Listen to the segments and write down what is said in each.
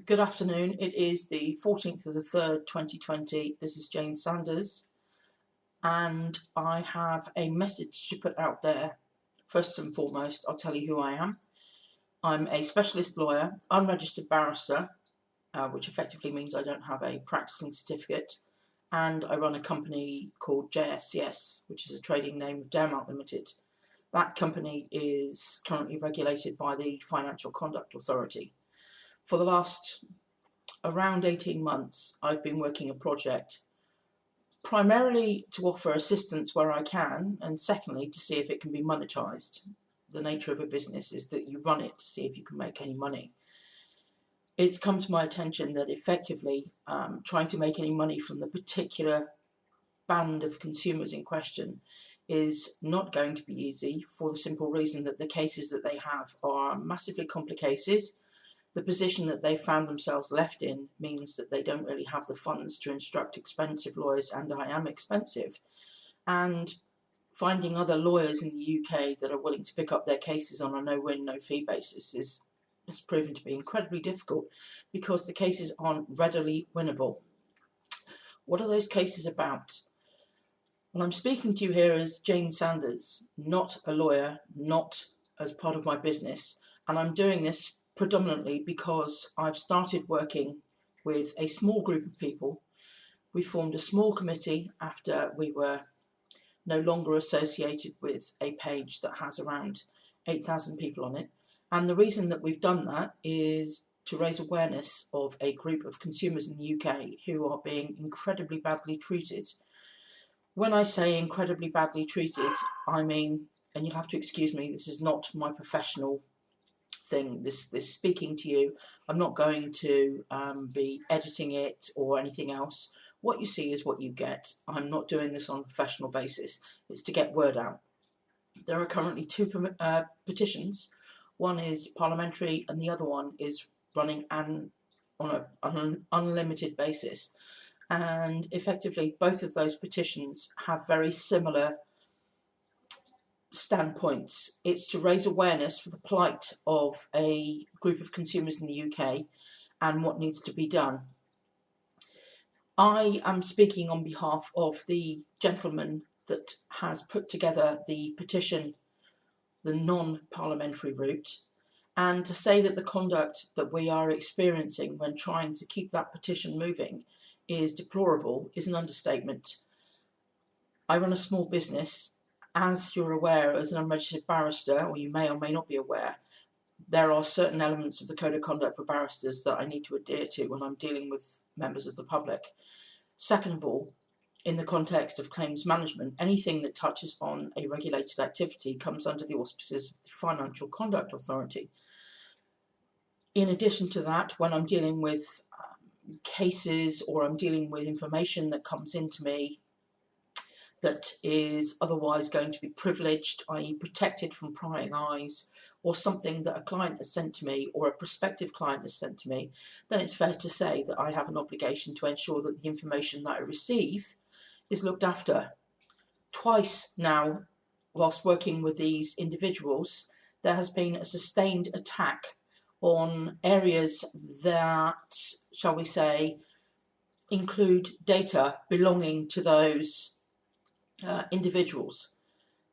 Good afternoon. It is the 14th of the 3rd, 2020. This is Jane Sanders, and I have a message to put out there. First and foremost, I'll tell you who I am. I'm a specialist lawyer, unregistered barrister, which effectively means I don't have a practicing certificate, and I run a company called JSCS, which is a trading name of Denmark Limited. That company is currently regulated by the Financial Conduct Authority. For the last around 18 months, I've been working a project primarily to offer assistance where I can, and secondly, to see if it can be monetized. The nature of a business is that you run it to see if you can make any money. It's come to my attention that effectively trying to make any money from the particular band of consumers in question is not going to be easy, for the simple reason that the cases that they have are massively complicated. The position that they found themselves left in means that they don't really have the funds to instruct expensive lawyers, and I am expensive. And finding other lawyers in the UK that are willing to pick up their cases on a no-win, no-fee basis has proven to be incredibly difficult because the cases aren't readily winnable. What are those cases about? Well, I'm speaking to you here as Jane Sanders, not a lawyer, not as part of my business, and I'm doing this predominantly because I've started working with a small group of people. We formed a small committee after we were no longer associated with a page that has around 8,000 people on it. And the reason that we've done that is to raise awareness of a group of consumers in the UK who are being incredibly badly treated. When I say incredibly badly treated, I mean, and you'll have to excuse me, this is not my professional thing, this speaking to you. I'm not going to be editing it or anything else. What you see is what you get. I'm not doing this on a professional basis. It's to get word out. There are currently two petitions. One is parliamentary and the other one is running on an unlimited basis. And effectively, both of those petitions have very similar standpoints. It's to raise awareness for the plight of a group of consumers in the UK and what needs to be done. I am speaking on behalf of the gentleman that has put together the petition, the non-parliamentary route, and to say that the conduct that we are experiencing when trying to keep that petition moving is deplorable is an understatement. I run a small business. As you're aware, as an unregistered barrister, or you may or may not be aware, there are certain elements of the Code of Conduct for barristers that I need to adhere to when I'm dealing with members of the public. Second of all, in the context of claims management, anything that touches on a regulated activity comes under the auspices of the Financial Conduct Authority. In addition to that, when I'm dealing with cases or I'm dealing with information that comes into me that is otherwise going to be privileged, i.e. protected from prying eyes, or something that a client has sent to me or a prospective client has sent to me, then it's fair to say that I have an obligation to ensure that the information that I receive is looked after. Twice now, whilst working with these individuals, there has been a sustained attack on areas that, shall we say, include data belonging to those individuals.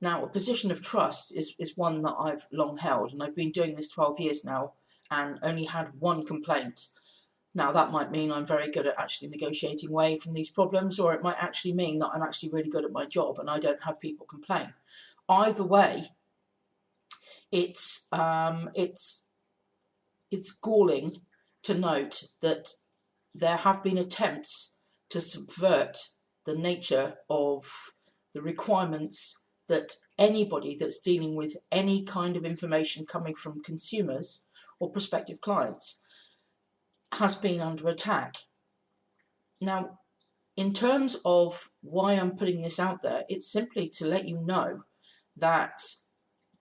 Now, a position of trust is one that I've long held, and I've been doing this 12 years now and only had one complaint. Now, that might mean I'm very good at actually negotiating away from these problems, or it might actually mean that I'm actually really good at my job and I don't have people complain. Either way, it's galling to note that there have been attempts to subvert the nature of the requirements that anybody that's dealing with any kind of information coming from consumers or prospective clients has been under attack. Now, in terms of why I'm putting this out there, it's simply to let you know that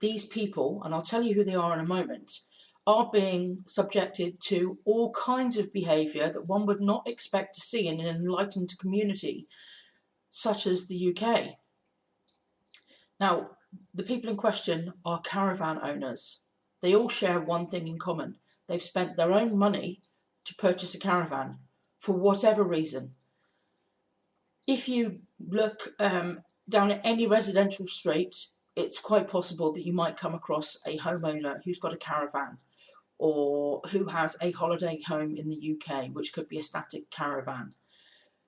these people, and I'll tell you who they are in a moment, are being subjected to all kinds of behaviour that one would not expect to see in an enlightened community such as the UK. Now, the people in question are caravan owners. They all share one thing in common. They've spent their own money to purchase a caravan for whatever reason. If you look down at any residential street, it's quite possible that you might come across a homeowner who's got a caravan, or who has a holiday home in the UK, which could be a static caravan.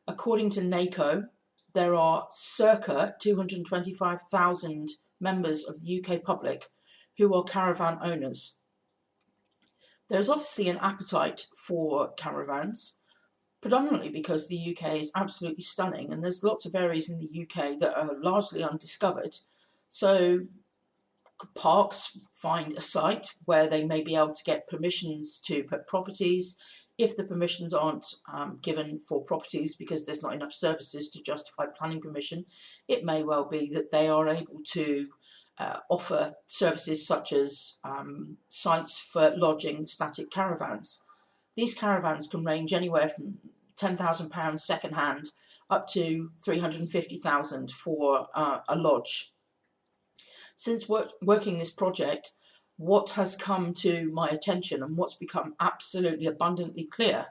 According to NACO, there are circa 225,000 members of the UK public who are caravan owners. There's obviously an appetite for caravans, predominantly because the UK is absolutely stunning and there's lots of areas in the UK that are largely undiscovered. So parks find a site where they may be able to get permissions to put properties. If the permissions aren't given for properties because there's not enough services to justify planning permission, it may well be that they are able to offer services such as sites for lodging static caravans. These caravans can range anywhere from £10,000 second hand up to £350,000 for a lodge. Since working this project, what has come to my attention and what's become absolutely abundantly clear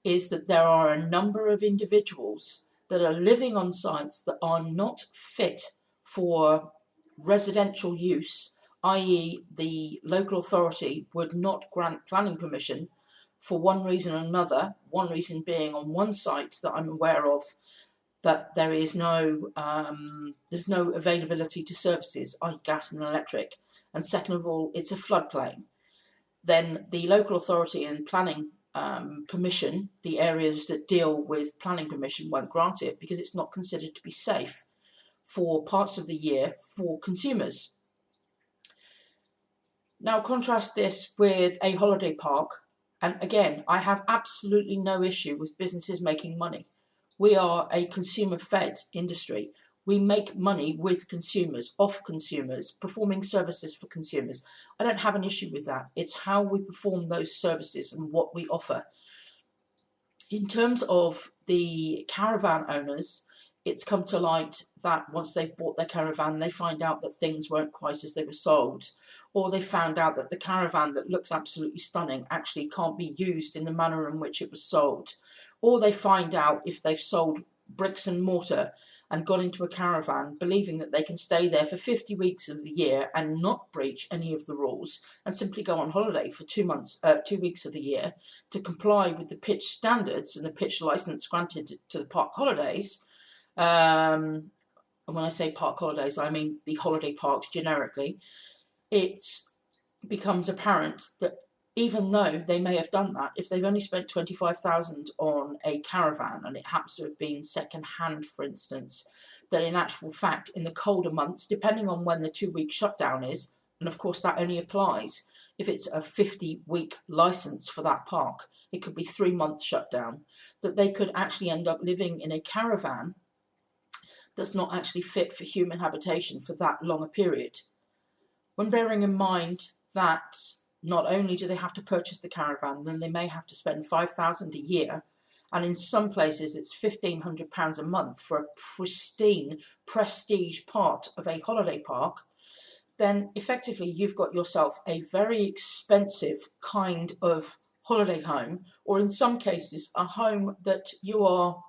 is that there are a number of individuals that are living on sites that are not fit for residential use, i.e. the local authority would not grant planning permission for one reason or another, one reason being on one site that I'm aware of that there is there's no availability to services, i.e. gas and electric, and second of all, it's a floodplain. Then the local authority and planning permission, the areas that deal with planning permission won't grant it because it's not considered to be safe for parts of the year for consumers. Now contrast this with a holiday park, and again, I have absolutely no issue with businesses making money. We are a consumer-fed industry. We make money with consumers, off consumers, performing services for consumers. I don't have an issue with that. It's how we perform those services and what we offer. In terms of the caravan owners, it's come to light that once they've bought their caravan, they find out that things weren't quite as they were sold, or they found out that the caravan that looks absolutely stunning actually can't be used in the manner in which it was sold, or they find out if they've sold bricks and mortar and gone into a caravan believing that they can stay there for 50 weeks of the year and not breach any of the rules and simply go on holiday for 2 weeks of the year to comply with the pitch standards and the pitch licence granted to the park holidays. And when I say park holidays, I mean the holiday parks generically. It becomes apparent that even though they may have done that, if they've only spent £25,000 on a caravan and it happens to have been second hand, for instance, that in actual fact, in the colder months, depending on when the 2-week shutdown is, and of course that only applies if it's a 50-week licence for that park, it could be 3-month shutdown, that they could actually end up living in a caravan that's not actually fit for human habitation for that long a period. When bearing in mind that not only do they have to purchase the caravan, then they may have to spend £5,000 a year, and in some places it's £1,500 a month for a pristine, prestige part of a holiday park, then effectively you've got yourself a very expensive kind of holiday home, or in some cases a home that you are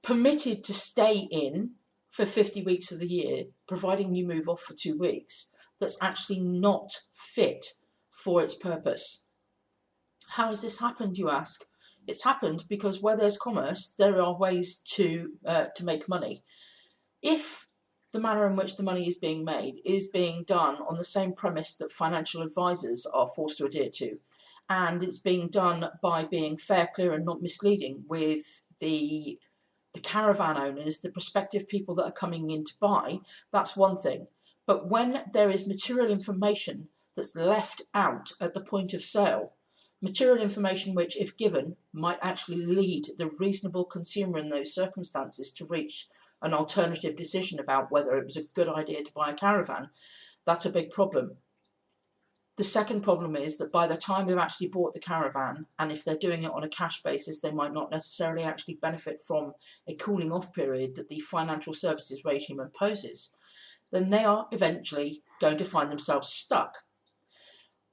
permitted to stay in for 50 weeks of the year, providing you move off for 2 weeks, that's actually not fit for its purpose. How has this happened, you ask? It's happened because where there's commerce, there are ways to make money. If the manner in which the money is being made is being done on the same premise that financial advisors are forced to adhere to, and it's being done by being fair, clear and not misleading with the caravan owners, the prospective people that are coming in to buy, that's one thing. But when there is material information that's left out at the point of sale, material information which, if given, might actually lead the reasonable consumer in those circumstances to reach an alternative decision about whether it was a good idea to buy a caravan, that's a big problem. The second problem is that by the time they've actually bought the caravan, and if they're doing it on a cash basis, they might not necessarily actually benefit from a cooling off period that the financial services regime imposes, then they are eventually going to find themselves stuck.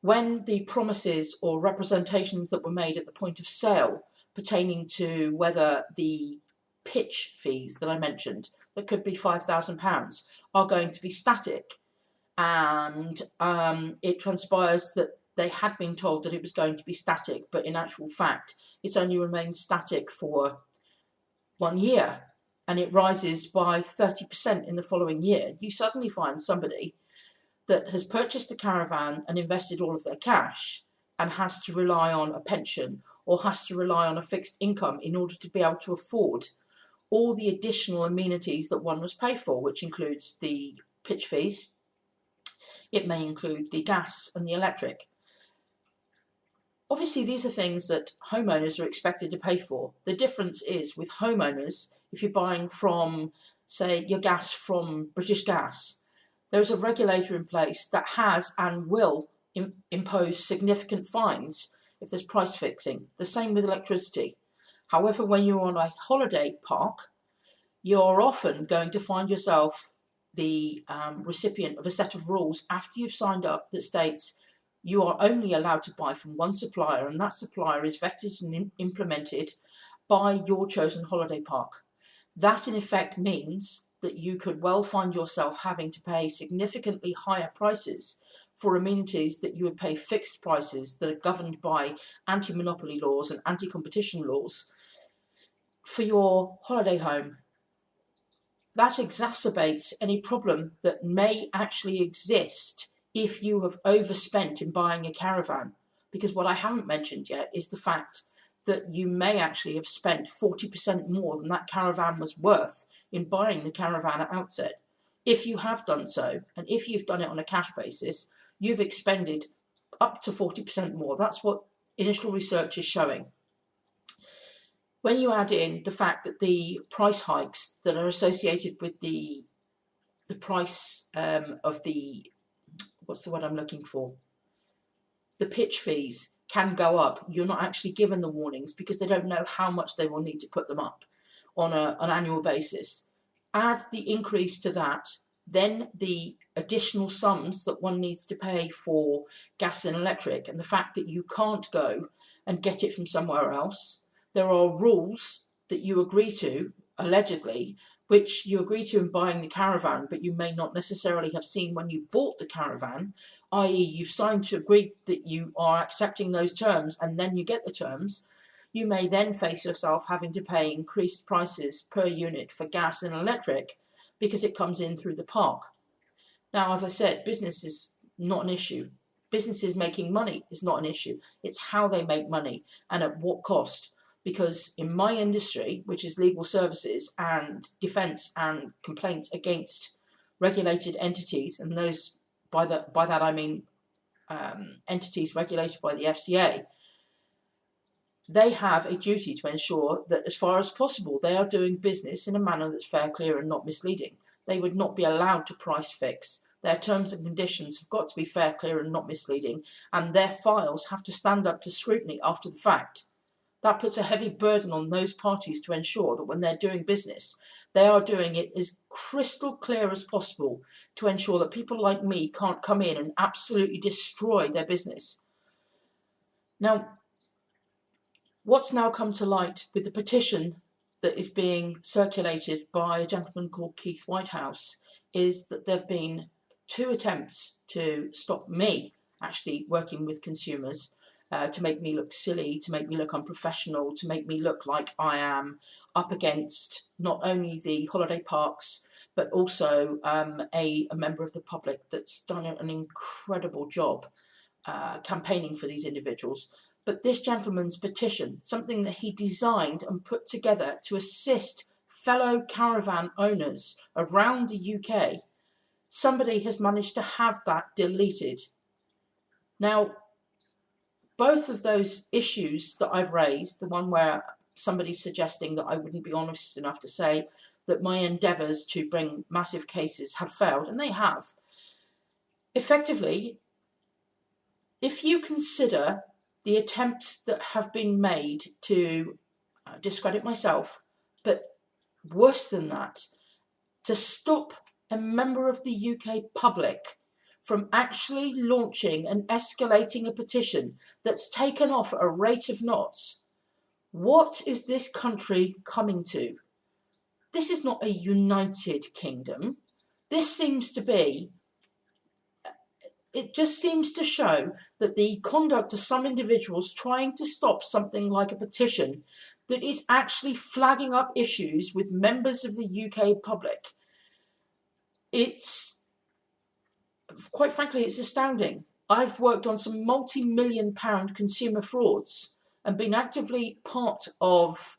when the promises or representations that were made at the point of sale pertaining to whether the pitch fees that I mentioned, that could be £5,000, are going to be static, and it transpires that they had been told that it was going to be static, but in actual fact it's only remained static for 1 year, and it rises by 30% in the following year. You suddenly find somebody that has purchased a caravan and invested all of their cash and has to rely on a pension or has to rely on a fixed income in order to be able to afford all the additional amenities that one must pay for, which includes the pitch fees. It may include the gas and the electric. Obviously, these are things that homeowners are expected to pay for. The difference is with homeowners, if you're buying from, say, your gas from British Gas, there's a regulator in place that has and will impose significant fines if there's price fixing. The same with electricity. However, when you're on a holiday park, you're often going to find yourself the recipient of a set of rules after you've signed up that states you are only allowed to buy from one supplier, and that supplier is vetted and implemented by your chosen holiday park. That in effect means that you could well find yourself having to pay significantly higher prices for amenities that you would pay fixed prices that are governed by anti-monopoly laws and anti-competition laws for your holiday home. That exacerbates any problem that may actually exist if you have overspent in buying a caravan. Because what I haven't mentioned yet is the fact that you may actually have spent 40% more than that caravan was worth in buying the caravan at outset. If you have done so, and if you've done it on a cash basis, you've expended up to 40% more. That's what initial research is showing. When you add in the fact that the price hikes that are associated with the price of the, what's the word I'm looking for? The pitch fees can go up. You're not actually given the warnings because they don't know how much they will need to put them up on an annual basis. Add the increase to that, then the additional sums that one needs to pay for gas and electric, and the fact that you can't go and get it from somewhere else. There are rules that you agree to, allegedly, which you agree to in buying the caravan, but you may not necessarily have seen when you bought the caravan, i.e. you've signed to agree that you are accepting those terms and then you get the terms. You may then face yourself having to pay increased prices per unit for gas and electric because it comes in through the park. Now, as I said, business is not an issue. Businesses making money is not an issue. It's how they make money and at what cost. Because in my industry, which is legal services and defence and complaints against regulated entities, and those by that I mean entities regulated by the FCA, they have a duty to ensure that as far as possible they are doing business in a manner that's fair, clear and not misleading. They would not be allowed to price fix. Their terms and conditions have got to be fair, clear and not misleading, and their files have to stand up to scrutiny after the fact. That puts a heavy burden on those parties to ensure that when they're doing business, they are doing it as crystal clear as possible to ensure that people like me can't come in and absolutely destroy their business. Now, what's now come to light with the petition that is being circulated by a gentleman called Keith Whitehouse is that there have been 2 attempts to stop me actually working with consumers, to make me look silly, to make me look unprofessional, to make me look like I am up against not only the holiday parks, but also a member of the public that's done an incredible job campaigning for these individuals. But this gentleman's petition, something that he designed and put together to assist fellow caravan owners around the UK, somebody has managed to have that deleted. Now, both of those issues that I've raised, the one where somebody's suggesting that I wouldn't be honest enough to say that my endeavours to bring massive cases have failed, and they have. Effectively, if you consider the attempts that have been made to discredit myself, but worse than that, to stop a member of the UK public from actually launching and escalating a petition that's taken off at a rate of knots, what is this country coming to? This is not a United Kingdom. This seems to be, it just seems to show that the conduct of some individuals trying to stop something like a petition that is actually flagging up issues with members of the UK public. It's, quite frankly, it's astounding. I've worked on some multi-million-pound consumer frauds and been actively part of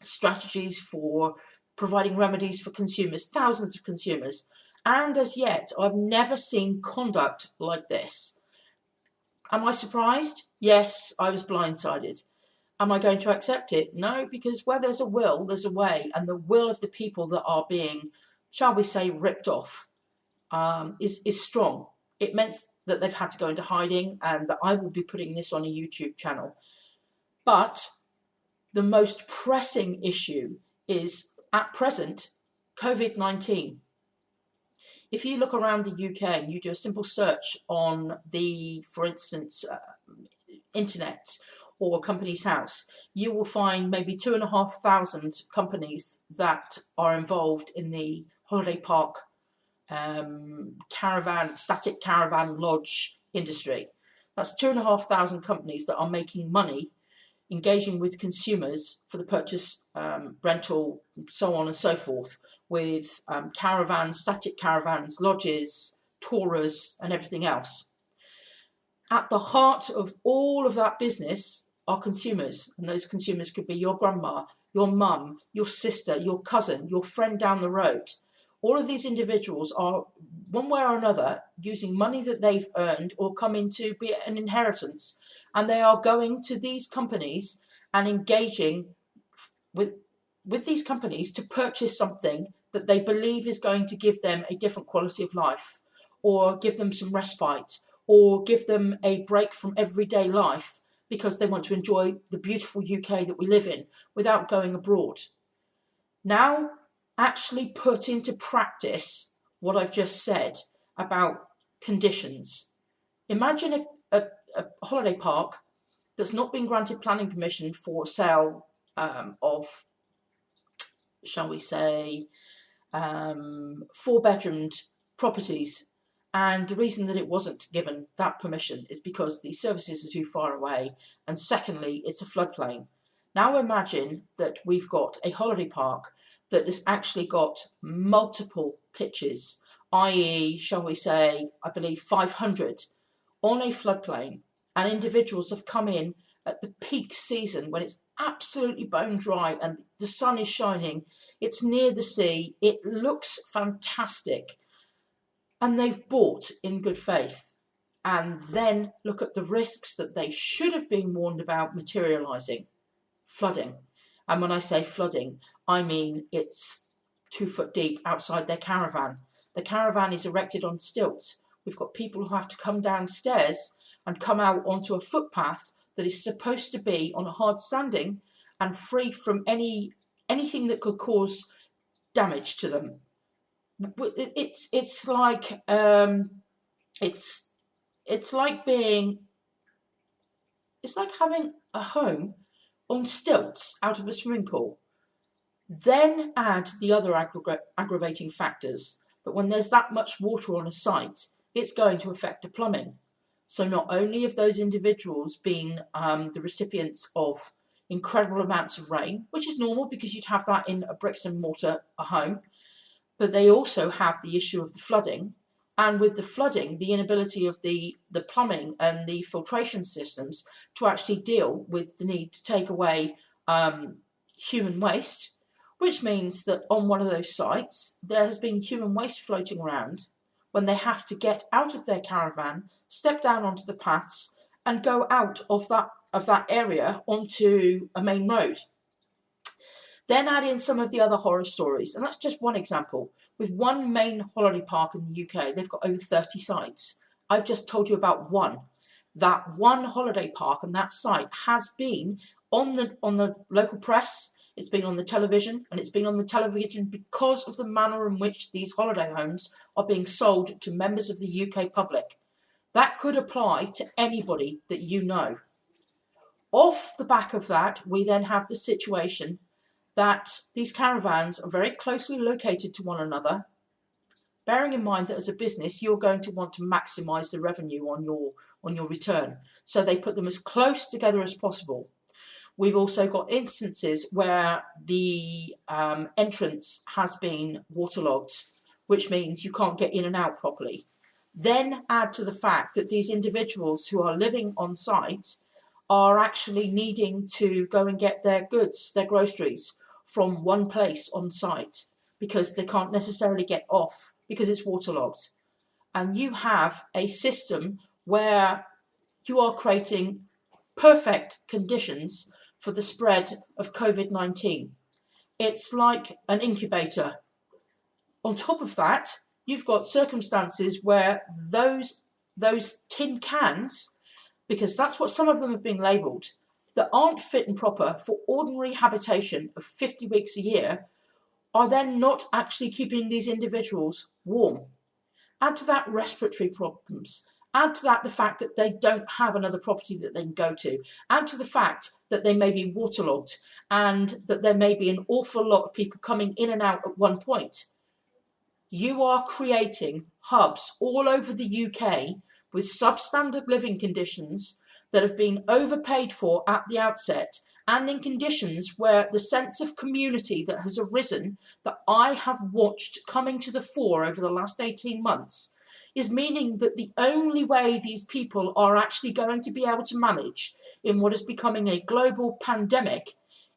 strategies for providing remedies for consumers, thousands of consumers. And as yet, I've never seen conduct like this. Am I surprised? Yes, I was blindsided. Am I going to accept it? No, because where there's a will, there's a way. And the will of the people that are being, shall we say, ripped off is strong. It meant that they've had to go into hiding and that I will be putting this on a YouTube channel. But the most pressing issue is, at present, COVID-19. If you look around the UK and you do a simple search on the, for instance, internet or a company's house, you will find maybe 2,500 companies that are involved in the holiday park, caravan, static caravan lodge industry. That's 2,500 companies that are making money engaging with consumers for the purchase, rental, so on and so forth, with caravans, static caravans, lodges, tourers, and everything else. At the heart of all of that business are consumers, and those consumers could be your grandma, your mum, your sister, your cousin, your friend down the road. All of these individuals are, one way or another, using money that they've earned or come into, be it an inheritance, and they are going to these companies and engaging with these companies to purchase something that they believe is going to give them a different quality of life, or give them some respite, or give them a break from everyday life because they want to enjoy the beautiful UK that we live in without going abroad. Now, actually put into practice what I've just said about conditions. Imagine a holiday park that's not been granted planning permission for sale of, shall we say, 4-bedroomed properties. And the reason that it wasn't given that permission is because the services are too far away. And secondly, it's a floodplain. Now imagine that we've got a holiday park that has actually got multiple pitches, i.e., shall we say, I believe 500 on a floodplain, and individuals have come in at the peak season when it's absolutely bone dry and the sun is shining, it's near the sea, it looks fantastic, and they've bought in good faith. And then look at the risks that they should have been warned about materialising. Flooding. And when I say flooding, I mean it's 2 foot deep outside their caravan. The caravan is erected on stilts. We've got people who have to come downstairs and come out onto a footpath that is supposed to be on a hard standing and free from anything that could cause damage to them. It's like having a home on stilts out of a swimming pool. Then add the other aggravating factors, that when there's that much water on a site, it's going to affect the plumbing. So not only have those individuals been the recipients of incredible amounts of rain, which is normal because you'd have that in a bricks and mortar home, but they also have the issue of the flooding. And with the flooding, the inability of the plumbing and the filtration systems to actually deal with the need to take away human waste, which means that on one of those sites, there has been human waste floating around when they have to get out of their caravan, step down onto the paths and go out of that area onto a main road. Then add in some of the other horror stories, and that's just one example. With one main holiday park in the UK, they've got over 30 sites. I've just told you about one. That one holiday park and that site has been on the local press. it's been on the television, and it's been on the television because of the manner in which these holiday homes are being sold to members of the UK public. That could apply to anybody that you know. Off the back of that, we then have the situation that these caravans are very closely located to one another, bearing in mind that as a business you're going to want to maximise the revenue on your return. So they put them as close together as possible. We've also got instances where the entrance has been waterlogged, which means you can't get in and out properly. Then add to the fact that these individuals who are living on site are actually needing to go and get their goods, their groceries, from one place on site because they can't necessarily get off because it's waterlogged. And you have a system where you are creating perfect conditions for the spread of COVID-19. It's like an incubator. On top of that, you've got circumstances where those tin cans, because that's what some of them have been labelled, that aren't fit and proper for ordinary habitation of 50 weeks a year, are then not actually keeping these individuals warm. Add to that respiratory problems. Add to that the fact that they don't have another property that they can go to. Add to the fact that they may be waterlogged and that there may be an awful lot of people coming in and out at one point. You are creating hubs all over the UK with substandard living conditions that have been overpaid for at the outset, and in conditions where the sense of community that has arisen, that I have watched coming to the fore over the last 18 months, is meaning that the only way these people are actually going to be able to manage in what is becoming a global pandemic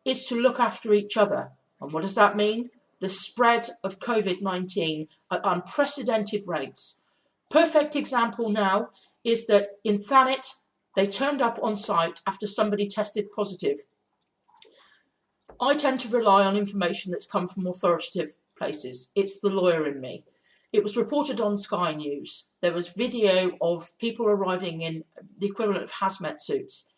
is to look after each other. And what does that mean? The spread of COVID-19 at unprecedented rates. Perfect example now is that in Thanet, they turned up on site after somebody tested positive. I tend to rely on information that's come from authoritative places. It's the lawyer in me. It was reported on Sky News. There was video of people arriving in the equivalent of hazmat suits.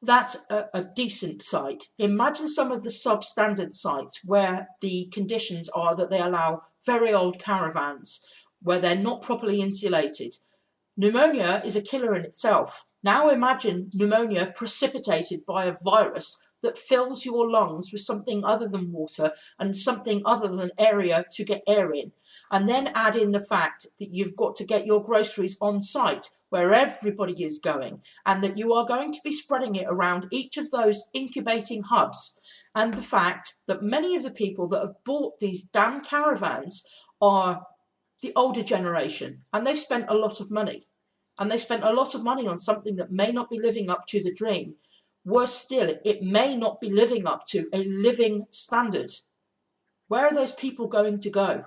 That's a decent site. Imagine some of the substandard sites where the conditions are that they allow very old caravans, where they're not properly insulated. Pneumonia is a killer in itself. Now imagine pneumonia precipitated by a virus that fills your lungs with something other than water and something other than area to get air in. And then add in the fact that you've got to get your groceries on site where everybody is going, and that you are going to be spreading it around each of those incubating hubs. And the fact that many of the people that have bought these damn caravans are the older generation, and they've spent a lot of money. And they've spent a lot of money on something that may not be living up to the dream. Worse still, it may not be living up to a living standard. Where are those people going to go?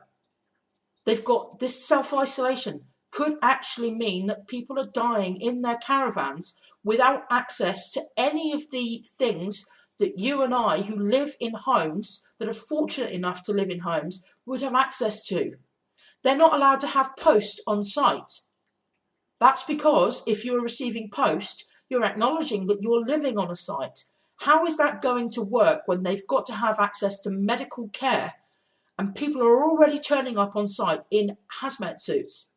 They've got this self-isolation could actually mean that people are dying in their caravans without access to any of the things that you and I, who live in homes, that are fortunate enough to live in homes, would have access to. They're not allowed to have post on site. That's because if you're receiving post, you're acknowledging that you're living on a site. How is that going to work when they've got to have access to medical care and people are already turning up on site in hazmat suits?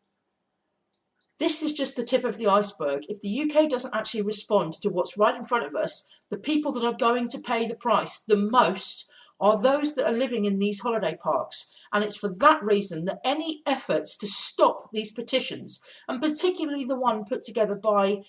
This is just the tip of the iceberg. If the UK doesn't actually respond to what's right in front of us, the people that are going to pay the price the most are those that are living in these holiday parks. And it's for that reason that any efforts to stop these petitions, and particularly the one put together by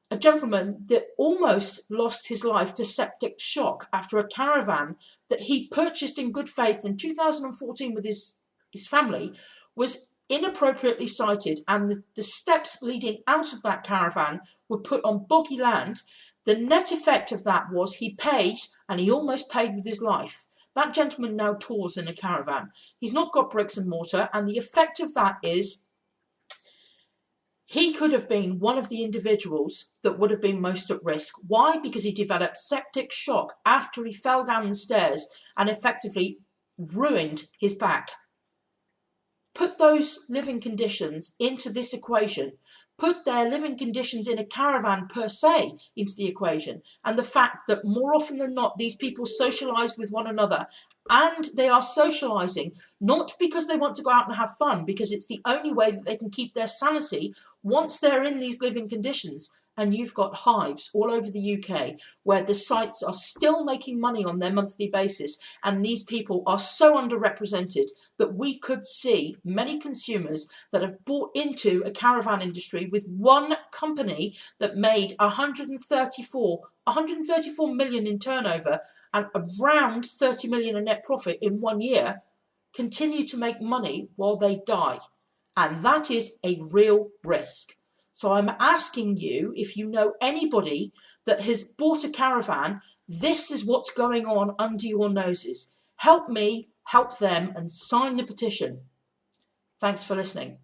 a gentleman that almost lost his life to septic shock after a caravan that he purchased in good faith in 2014 with his family, was inappropriately sited, and the steps leading out of that caravan were put on boggy land. The net effect of that was he paid, and he almost paid with his life. That gentleman now tours in a caravan. He's not got bricks and mortar, and the effect of that is he could have been one of the individuals that would have been most at risk. Why? Because he developed septic shock after he fell down the stairs and effectively ruined his back. Put those living conditions into this equation. put their living conditions in a caravan per se into the equation, and the fact that more often than not these people socialise with one another, and they are socialising not because they want to go out and have fun, because it's the only way that they can keep their sanity once they're in these living conditions. And you've got hives all over the UK where the sites are still making money on their monthly basis, and these people are so underrepresented that we could see many consumers that have bought into a caravan industry with one company that made 134 million in turnover and around 30 million in net profit in 1 year, continue to make money while they die. And that is a real risk. So I'm asking you, if you know anybody that has bought a caravan, this is what's going on under your noses. Help me, help them, and sign the petition. Thanks for listening.